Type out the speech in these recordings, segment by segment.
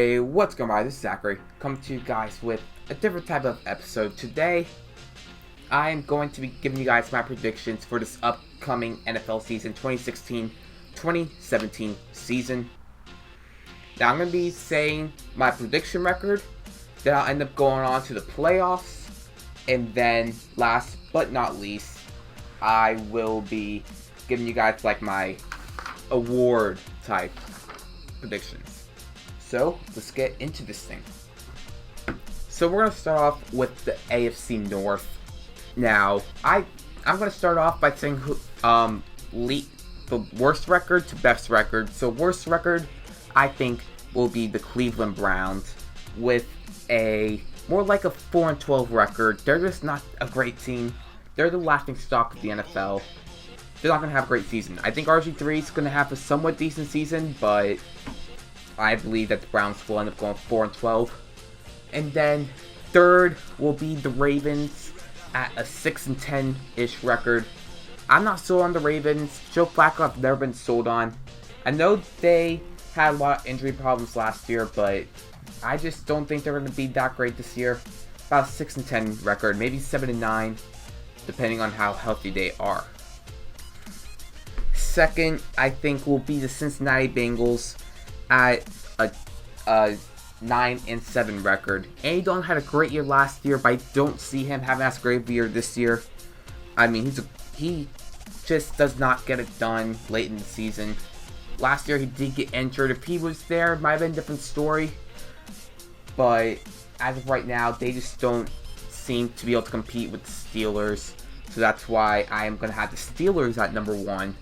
Hey, what's going on? This is Zachary, coming to you guys with a different type of episode. Today, I am going to be giving you guys my predictions for this upcoming NFL season, 2016-2017 season. Now, I'm going to be saying my prediction record, then I'll end up going on to the playoffs, and then last but not least, I will be giving you guys like my award type predictions. So, let's get into this thing. So, we're going to start off with the AFC North. Now, I'm going to start off by saying the worst record to best record. So, worst record, I think, will be the Cleveland Browns with a more like a 4-12 record. They're just not a great team. They're the laughingstock of the NFL. They're not going to have a great season. I think RG3 is going to have a somewhat decent season, but I believe that the Browns will end up going 4-12. And then third will be the Ravens at a 6-10-ish record. I'm not sold on the Ravens. Joe Flacco I've never been sold on. I know they had a lot of injury problems last year, but I just don't think they're going to be that great this year. About a 6-10 record, maybe 7-9, depending on how healthy they are. Second, I think, will be the Cincinnati Bengals at a 9-7 record. Andy Dalton had a great year last year, but I don't see him having as great of a year this year. I mean, he just does not get it done late in the season. Last year he did get injured. If he was there, it might have been a different story. But as of right now, they just don't seem to be able to compete with the Steelers. So that's why I am going to have the Steelers at number 1.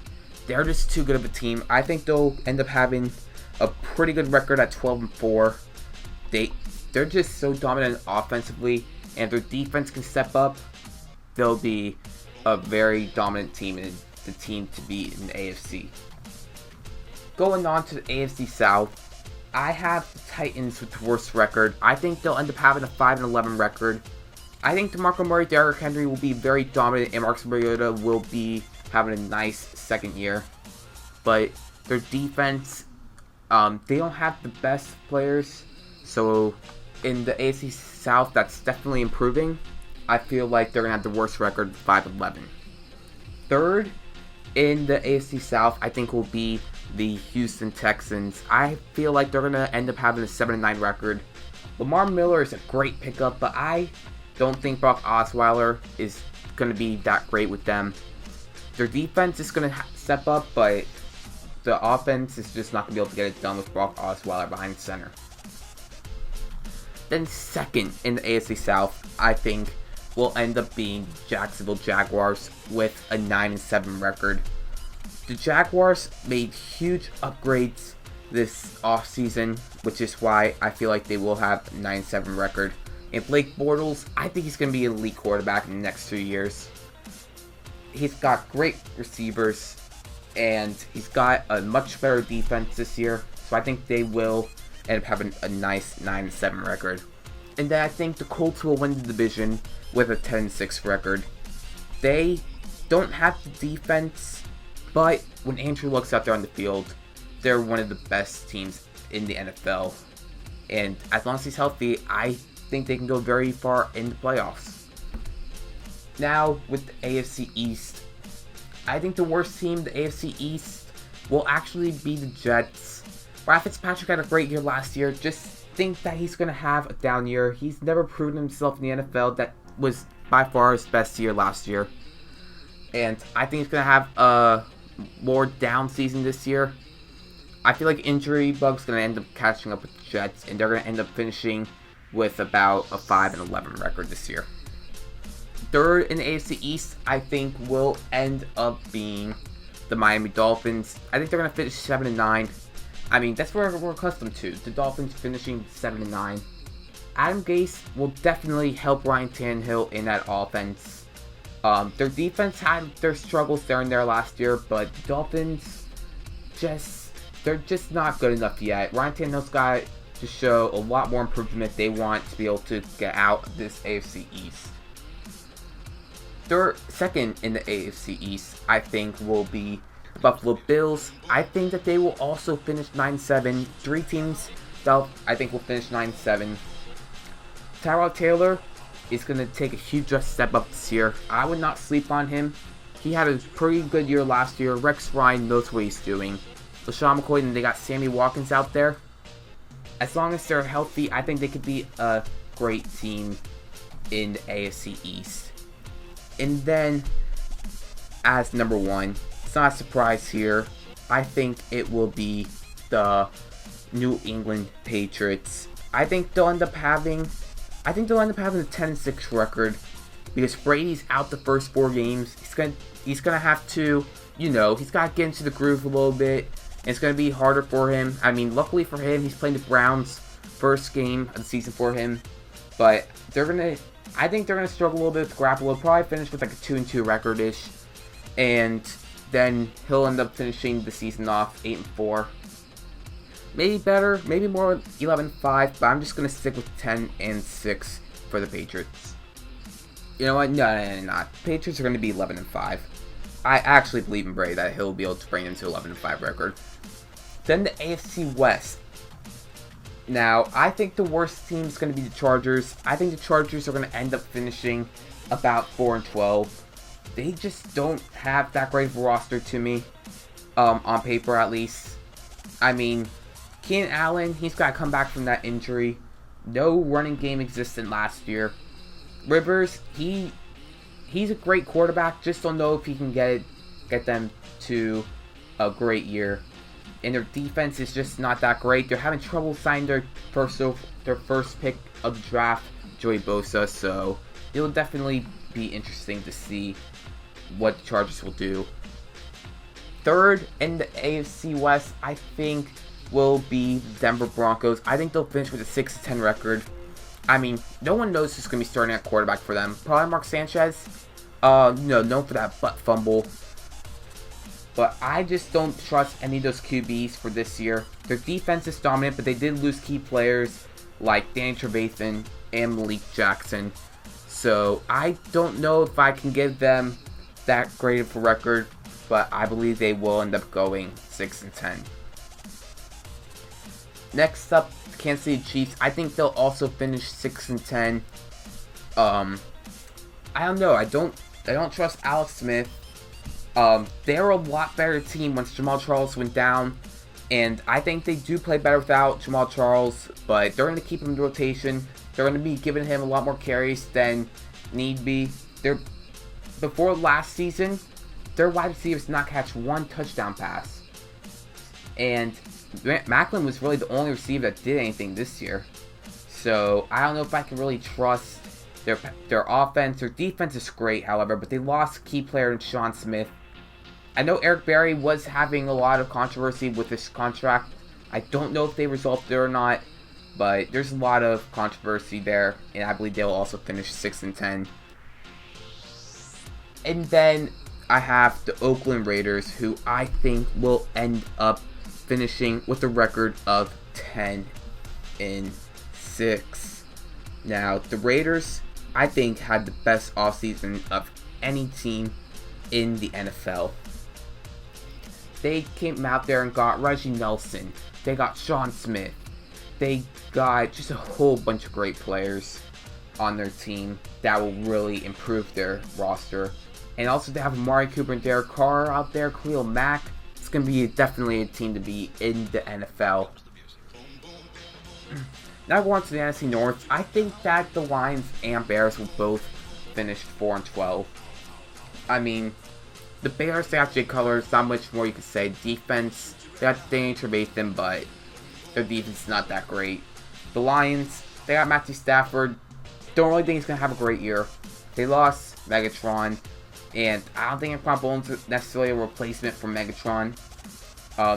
They're just too good of a team. I think they'll end up having a pretty good record at 12-4. They're just so dominant offensively, and if their defense can step up, they'll be a very dominant team and the team to beat in the AFC. Going on to the AFC South, I have the Titans with the worst record. I think they'll end up having a 5-11 record. I think DeMarco Murray, Derrick Henry will be very dominant, and Marcus Mariota will be having a nice second year. But their defense, they don't have the best players. So in the AFC South, that's definitely improving. I feel like they're going to have the worst record, 5-11. Third in the AFC South, I think, will be the Houston Texans. I feel like they're going to end up having a 7-9 record. Lamar Miller is a great pickup, but I don't think Brock Osweiler is going to be that great with them. Their defense is going to step up, but the offense is just not going to be able to get it done with Brock Osweiler behind center. Then second in the AFC South, I think, will end up being Jacksonville Jaguars with a 9-7 record. The Jaguars made huge upgrades this offseason, which is why I feel like they will have a 9-7 record. And Blake Bortles, I think he's going to be an elite quarterback in the next 2 years. He's got great receivers, and he's got a much better defense this year, so I think they will end up having a nice 9-7 record. And then I think the Colts will win the division with a 10-6 record. They don't have the defense, but when Andrew Luck's out there on the field, they're one of the best teams in the NFL. And as long as he's healthy, I think they can go very far in the playoffs. Now, with the AFC East, I think the worst team in the AFC East will actually be the Jets. Ryan Fitzpatrick had a great year last year. Just think that he's going to have a down year. He's never proven himself in the NFL. That was by far his best year last year. And I think he's going to have a more down season this year. I feel like injury bug's going to end up catching up with the Jets, and they're going to end up finishing with about a 5-11 record this year. Third in the AFC East, I think, will end up being the Miami Dolphins. I think they're going to finish 7-9. I mean, that's what we're accustomed to. The Dolphins finishing 7-9. Adam Gase will definitely help Ryan Tannehill in that offense. Their defense had their struggles there and there last year, but the Dolphins, they're just not good enough yet. Ryan Tannehill's got to show a lot more improvement if they want to be able to get out of this AFC East. Second in the AFC East, I think, will be Buffalo Bills. I think that they will also finish 9-7. Three teams South, I think, will finish 9-7. Tyrod Taylor is going to take a huge step up this year. I would not sleep on him. He had a pretty good year last year. Rex Ryan knows what he's doing. LaShawn McCoy, and they got Sammy Watkins out there. As long as they're healthy, I think they could be a great team in the AFC East. And then, as number 1, it's not a surprise here. I think it will be the New England Patriots. I think they'll end up having a 10-6 record because Brady's out the first 4 games. He's gonna have to, he's got to get into the groove a little bit. And it's going to be harder for him. I mean, luckily for him, he's playing the Browns' first game of the season for him. But I think they're going to struggle a little bit with Garoppolo. He'll probably finish with like a 2-2 record-ish. And then he'll end up finishing the season off 8-4. Maybe better, maybe more 11-5. But I'm just going to stick with 10-6 for the Patriots. You know what? No. Patriots are going to be 11-5. I actually believe in Brady that he'll be able to bring him to 11-5 record. Then the AFC West. Now, I think the worst team is going to be the Chargers. I think the Chargers are going to end up finishing about 4-12. They just don't have that great of a roster to me, on paper at least. I mean, Keenan Allen, he's got to come back from that injury. No running game existed last year. Rivers, he's a great quarterback. Just don't know if he can get them to a great year. And their defense is just not that great. They're having trouble signing their first pick of the draft, Joey Bosa. So it'll definitely be interesting to see what the Chargers will do. Third in the AFC West, I think, will be the Denver Broncos. I think they'll finish with a 6-10 record. I mean, no one knows who's going to be starting at quarterback for them. Probably Mark Sanchez. Known for that butt fumble. But I just don't trust any of those QBs for this year. Their defense is dominant, but they did lose key players like Danny Trevathan and Malik Jackson. So I don't know if I can give them that great of a record, but I believe they will end up going 6-10. Next up, the Kansas City Chiefs. I think they'll also finish 6-10. I don't know. I don't trust Alex Smith. They're a lot better team once Jamal Charles went down, and I think they do play better without Jamal Charles, but they're going to keep him in rotation. They're going to be giving him a lot more carries than need be. Before last season, their wide receivers did not catch one touchdown pass, and Macklin was really the only receiver that did anything this year. So I don't know if I can really trust their offense. Their defense is great, however, but they lost key player Sean Smith. I know Eric Berry was having a lot of controversy with his contract. I don't know if they resolved it or not, but there's a lot of controversy there, and I believe they'll also finish 6-10. And then I have the Oakland Raiders, who I think will end up finishing with a record of 10-6. Now, the Raiders, I think, had the best offseason of any team in the NFL. They came out there and got Reggie Nelson. They got Sean Smith. They got just a whole bunch of great players on their team that will really improve their roster. And also they have Amari Cooper and Derek Carr out there, Khalil Mack. It's going to be definitely a team to be in the NFL. Now going on to the NFC North, I think that the Lions and Bears will both finish 4-12. I mean, the Bears, they have Jay Cutler, not much more you could say. Defense, they got Danny Trevathan, but their defense is not that great. The Lions, they got Matthew Stafford. Don't really think he's going to have a great year. They lost Megatron, and I don't think Anquan Boldin is necessarily a replacement for Megatron.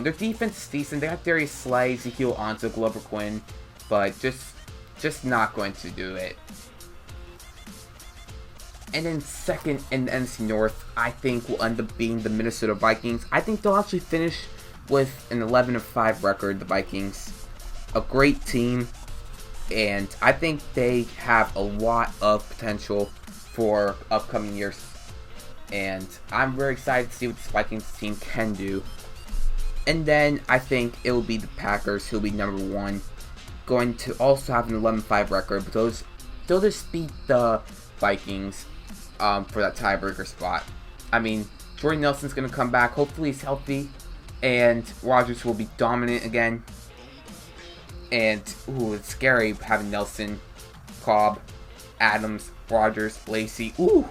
Their defense is decent. They got Darius Slay, Ezekiel Ansah, Glover Quinn, but just not going to do it. And then second in the NFC North, I think will end up being the Minnesota Vikings. I think they'll actually finish with an 11-5 record, the Vikings. A great team, and I think they have a lot of potential for upcoming years. And I'm very excited to see what this Vikings team can do. And then I think it will be the Packers who will be number 1. going to also have an 11-5 record, but they'll just beat the Vikings for that tiebreaker spot. I mean, Jordy Nelson's going to come back. Hopefully he's healthy, and Rodgers will be dominant again. And, ooh, it's scary having Nelson, Cobb, Adams, Rodgers, Lacey. Ooh.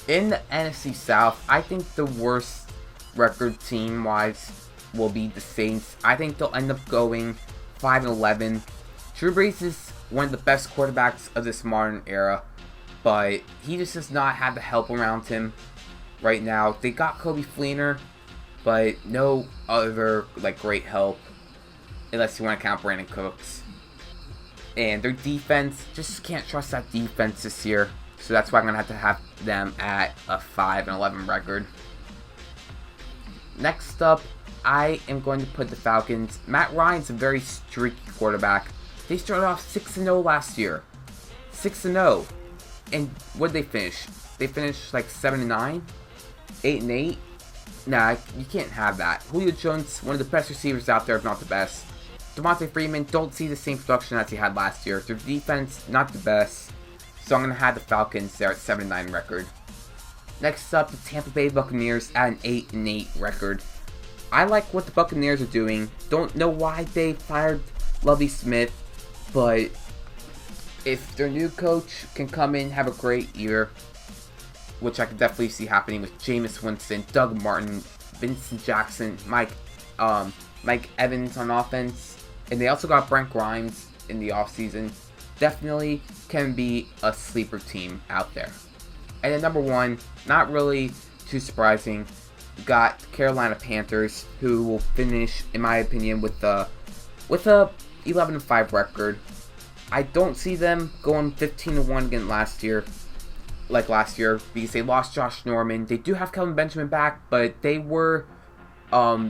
In the NFC South, I think the worst record team-wise will be the Saints. I think they'll end up going 5-11. Drew Brees is one of the best quarterbacks of this modern era, but he just does not have the help around him right now. They got Coby Fleener, but no other great help, unless you want to count Brandon Cooks. And their defense, just can't trust that defense this year. So that's why I'm going to have them at a 5-11 record. Next up, I am going to put the Falcons. Matt Ryan's a very streaky quarterback. They started off 6-0 last year. 6-0. And what did they finish? They finished 7-9? 8-8? Nah, you can't have that. Julio Jones, one of the best receivers out there, if not the best. Devontae Freeman, don't see the same production as he had last year. Their defense, not the best. So I'm going to have the Falcons there at 7-9 record. Next up, the Tampa Bay Buccaneers at an 8-8 record. I like what the Buccaneers are doing. Don't know why they fired Lovie Smith, but if their new coach can come in, have a great year, which I could definitely see happening with Jameis Winston, Doug Martin, Vincent Jackson, Mike Evans on offense, and they also got Brent Grimes in the offseason. Definitely can be a sleeper team out there. And then number one, not really too surprising, got Carolina Panthers, who will finish, in my opinion, with a 11-5 record. I don't see them going 15-1 again last year, because they lost Josh Norman. They do have Kelvin Benjamin back, but they were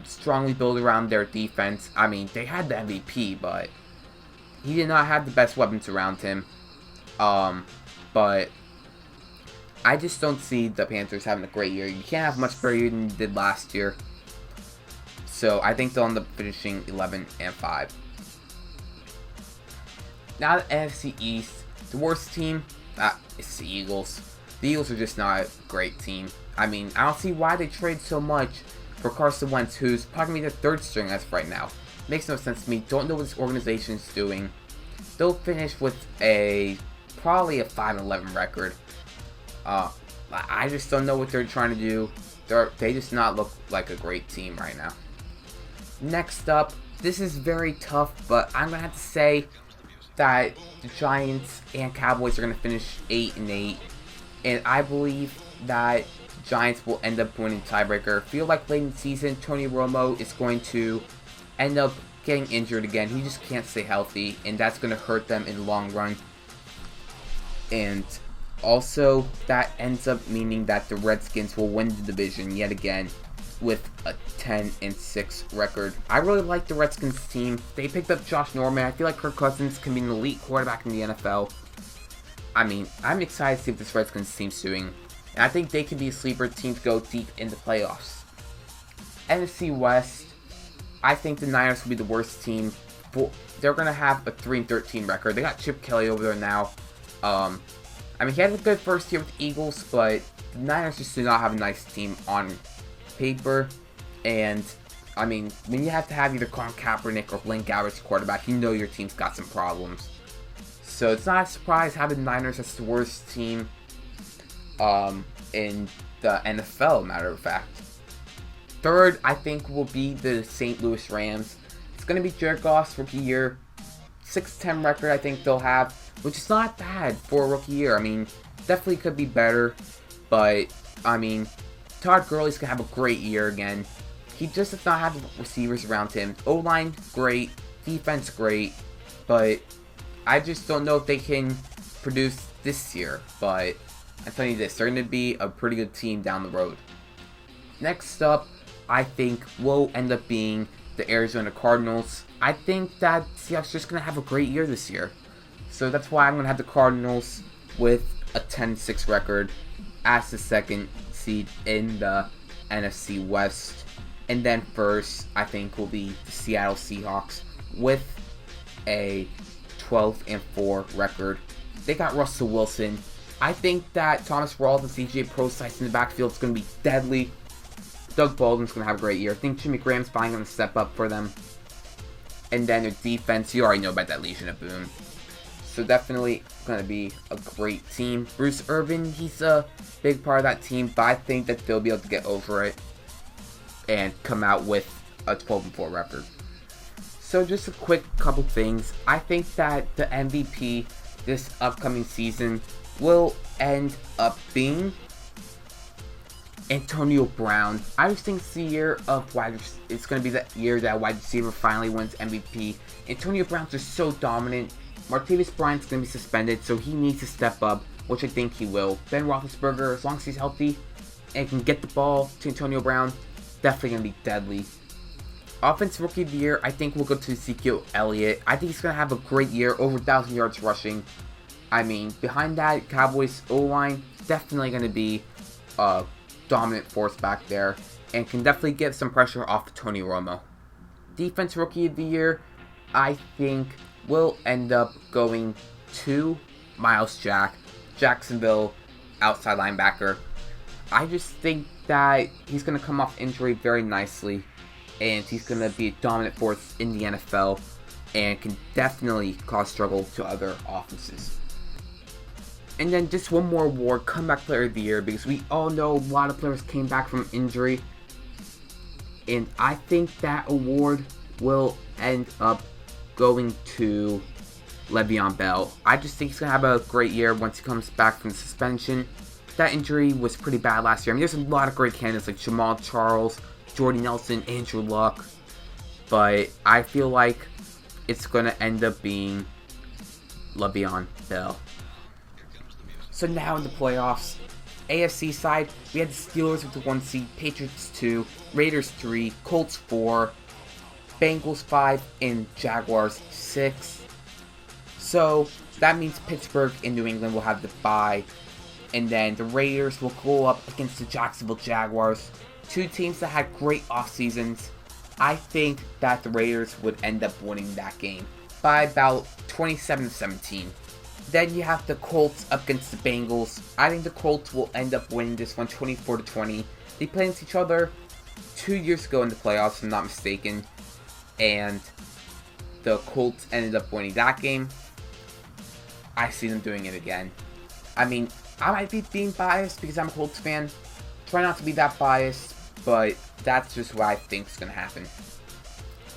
strongly built around their defense. I mean, they had the MVP, but he did not have the best weapons around him. But I just don't see the Panthers having a great year. You can't have much better year than you did last year. So I think they'll end up finishing 11-5. Now the NFC East, the worst team, is the Eagles. The Eagles are just not a great team. I mean, I don't see why they trade so much for Carson Wentz, who's probably their third string as of right now. Makes no sense to me. Don't know what this organization is doing. They'll finish with probably a 5-11 record. I just don't know what they're trying to do. They just not look like a great team right now. Next up, this is very tough, but I'm gonna have to say that the Giants and Cowboys are gonna finish 8-8, and I believe that the Giants will end up winning tiebreaker. Feel like late in the season, Tony Romo is going to end up getting injured again. He just can't stay healthy, and that's going to hurt them in the long run. And also, that ends up meaning that the Redskins will win the division yet again with a 10-6 record. I really like the Redskins team. They picked up Josh Norman. I feel like Kirk Cousins can be an elite quarterback in the NFL. I mean, I'm excited to see what this Redskins team's doing. And I think they can be a sleeper team to go deep in the playoffs. NFC West, I think the Niners will be the worst team. They're going to have a 3-13 record. They got Chip Kelly over there now. I mean, he had a good first year with the Eagles, but the Niners just do not have a nice team on paper. And, I mean, when you have to have either Colin Kaepernick or Blaine Gabbert as quarterback, you know your team's got some problems. So it's not a surprise having the Niners as the worst team in the NFL, matter of fact. Third, I think, will be the St. Louis Rams. It's going to be Jared Goff's rookie year. 6-10 record I think they'll have, which is not bad for a rookie year. I mean, definitely could be better, but, I mean, Todd Gurley's going to have a great year again. He just does not have receivers around him. O-line, great. Defense, great. But I just don't know if they can produce this year. But I'm telling you this, they're going to be a pretty good team down the road. Next up, I think will end up being the Arizona Cardinals. I think that Seattle's just going to have a great year this year. So that's why I'm going to have the Cardinals with a 10-6 record as the second seed in the NFC West. And then first, I think, will be the Seattle Seahawks with a 12-4 record. They got Russell Wilson. I think that Thomas Rawls and CJ Prosise in the backfield is going to be deadly. Doug Baldwin's going to have a great year. I think Jimmy Graham's finally going to step up for them. And then their defense, you already know about that Legion of Boom. So definitely going to be a great team. Bruce Irvin, he's a big part of that team, but I think that they'll be able to get over it and come out with a 12-4 record. So just a quick couple things. I think that the MVP this upcoming season will end up being Antonio Brown. I just think it's the year of it's going to be the year that wide receiver finally wins MVP. Antonio Brown's just so dominant. Martavis Bryant's going to be suspended, so he needs to step up, which I think he will. Ben Roethlisberger, as long as he's healthy and can get the ball to Antonio Brown, definitely going to be deadly. Offensive Rookie of the Year, I think we'll go to Ezekiel Elliott. I think he's going to have a great year, over 1,000 yards rushing. I mean, behind that, Cowboys O-line, definitely going to be a dominant force back there, and can definitely get some pressure off of Tony Romo. Defense Rookie of the Year, I think will end up going to Myles Jack, Jacksonville outside linebacker. I just think that he's going to come off injury very nicely, and he's going to be a dominant force in the NFL, and can definitely cause struggle to other offenses. And then just one more award, Comeback Player of the Year, because we all know a lot of players came back from injury. And I think that award will end up going to Le'Veon Bell. I just think he's going to have a great year once he comes back from suspension. That injury was pretty bad last year. I mean, there's a lot of great candidates like Jamal Charles, Jordy Nelson, Andrew Luck. But I feel like it's going to end up being Le'Veon Bell. So now in the playoffs, AFC side, we had the Steelers with the 1 seed, Patriots 2, Raiders 3, Colts 4, Bengals 5, and Jaguars 6. So that means Pittsburgh and New England will have the bye, and then the Raiders will go up against the Jacksonville Jaguars, two teams that had great off seasons. I think that the Raiders would end up winning that game by about 27-17. Then you have the Colts up against the Bengals. I think the Colts will end up winning this one 24-20. They played against each other 2 years ago in the playoffs, if I'm not mistaken. And the Colts ended up winning that game. I see them doing it again. I mean, I might be being biased because I'm a Colts fan. Try not to be that biased, but that's just what I think is going to happen.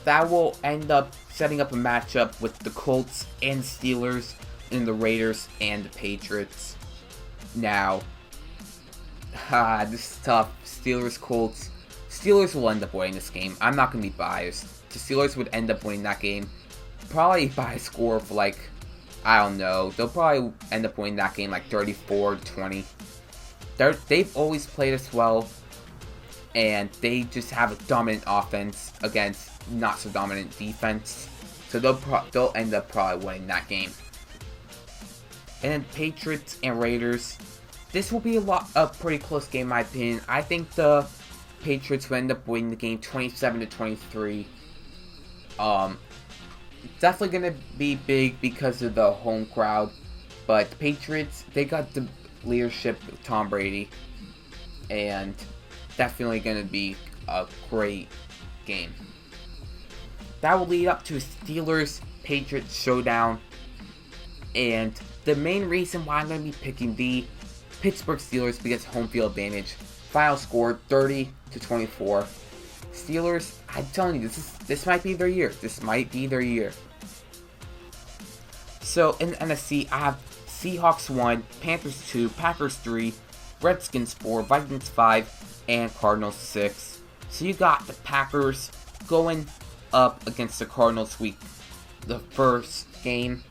That will end up setting up a matchup with the Colts and Steelers, and the Raiders and the Patriots. Now, this is tough. Steelers, Colts. Steelers will end up winning this game. I'm not going to be biased. The Steelers would end up winning that game. Probably by a score of like, I don't know. They'll probably end up winning that game like 34-20. They've always played us well. And they just have a dominant offense against not so dominant defense. So they'll end up probably winning that game. And then Patriots and Raiders. This will be a pretty close game in my opinion. I think the Patriots will end up winning the game 27-23. Definitely going to be big because of the home crowd. But the Patriots, they got the leadership of Tom Brady. And definitely going to be a great game. That will lead up to a Steelers-Patriots showdown. And the main reason why I'm going to be picking the Pittsburgh Steelers because home field advantage. Final score 30-24. Steelers, I'm telling you, this might be their year. This might be their year. So in the NFC, I have Seahawks 1, Panthers 2, Packers 3, Redskins 4, Vikings 5, and Cardinals 6. So you got the Packers going up against the Cardinals the first game.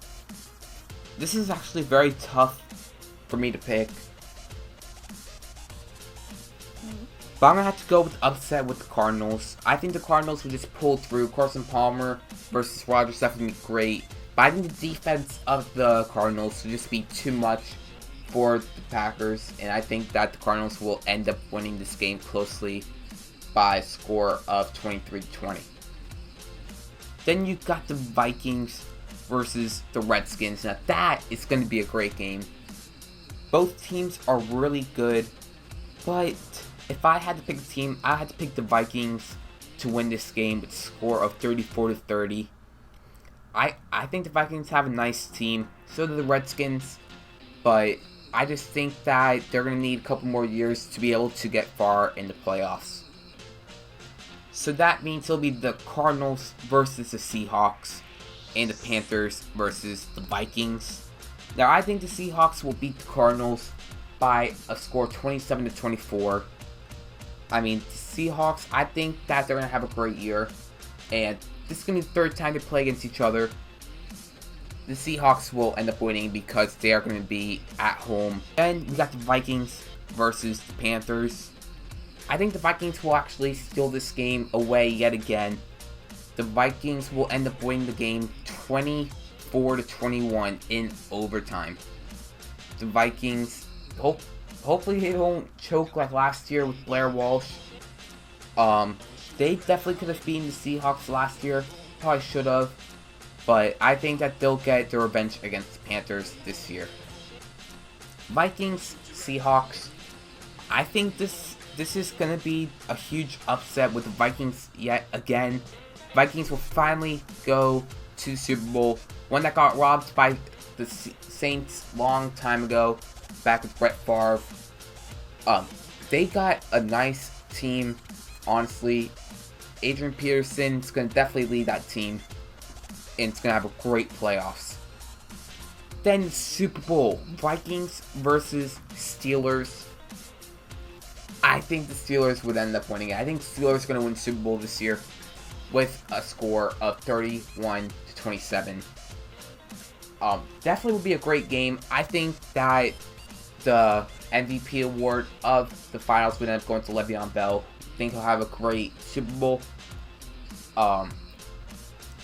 This is actually very tough for me to pick. But I'm going to have to go with upset with the Cardinals. I think the Cardinals will just pull through. Carson Palmer versus Rodgers definitely be great. But I think the defense of the Cardinals will just be too much for the Packers. And I think that the Cardinals will end up winning this game closely by a score of 23-20. Then you've got the Vikings versus the Redskins. Now that is going to be a great game. Both teams are really good, but if I had to pick a team, I had to pick the Vikings to win this game with a score of 34-30. I think the Vikings have a nice team, so do the Redskins, but I just think that they're going to need a couple more years to be able to get far in the playoffs. So that means it'll be the Cardinals versus the Seahawks, and the Panthers versus the Vikings. Now I think the Seahawks will beat the Cardinals by a score 27-24. I mean, the Seahawks, I think that they're going to have a great year, and this is going to be the third time they play against each other. The Seahawks will end up winning because they are going to be at home. Then we got the Vikings versus the Panthers. I think the Vikings will actually steal this game away yet again. The Vikings will end up winning the game 24-21 in overtime. The Vikings, hopefully they don't choke like last year with Blair Walsh. They definitely could have beaten the Seahawks last year. Probably should have. But I think that they'll get their revenge against the Panthers this year. Vikings, Seahawks. I think this is going to be a huge upset with the Vikings yet again. Vikings will finally go to the Super Bowl. One that got robbed by the Saints long time ago, back with Brett Favre. They got a nice team, honestly. Adrian Peterson is going to definitely lead that team, and it's going to have a great playoffs. Then the Super Bowl, Vikings versus Steelers. I think the Steelers would end up winning it. I think the Steelers are going to win the Super Bowl this year with a score of 31-27. Definitely will be a great game. I think that the MVP award of the finals would end up going to Le'Veon Bell. I think he'll have a great Super Bowl. And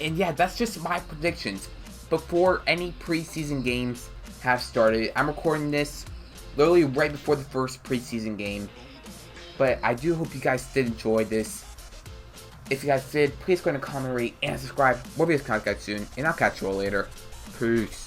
yeah, that's just my predictions. Before any preseason games have started, I'm recording this literally right before the first preseason game. But I do hope you guys did enjoy this. If you guys did, please go ahead and comment, rate, and subscribe. We'll be back soon, and I'll catch you all later. Peace.